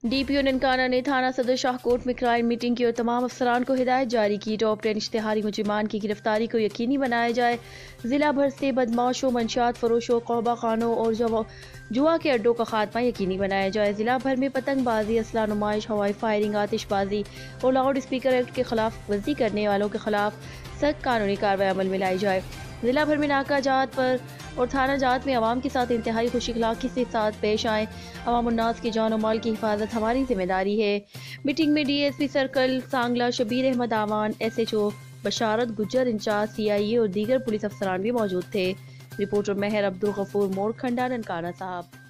DPO Nankana ने थाना सदर शाहकोट में क्राइम मीटिंग की और तमाम अफसरान को हिदायत जारी की। टॉप 10 इश्तिहारी मुजरिमान की गिरफ्तारी को यकीनी बनाया जाए। जिला भर से बदमाशों, मंशियात फरोशों, कहबा खानों और जुआ के अड्डों का खात्मा यकीनी बनाया जाए। जिला भर में पतंगबाजी, असला नुमाइश, हवाई फायरिंग, आतिशबाजी और लाउड स्पीकर एक्ट के खिलाफ वर्जी करने वालों के खिलाफ सख्त कानूनी कार्रवाई अमल में लाई जाए। जिला भर में नाका जात पर और थाना जात में अवाम के साथ इंतहाई खुश अखलाकी के साथ पेश आए। अवाम उन्नास की जान और माल की हिफाजत हमारी जिम्मेदारी है। मीटिंग में DSP सर्कल सांगला शबीर अहमद आवान, SHO बशारत गुज्जर इंचार्ज CIA और दीगर पुलिस अफसरान भी मौजूद थे। रिपोर्टर मेहर अब्दुल गफूर, मोड़ खंडा, ननकाना साहब।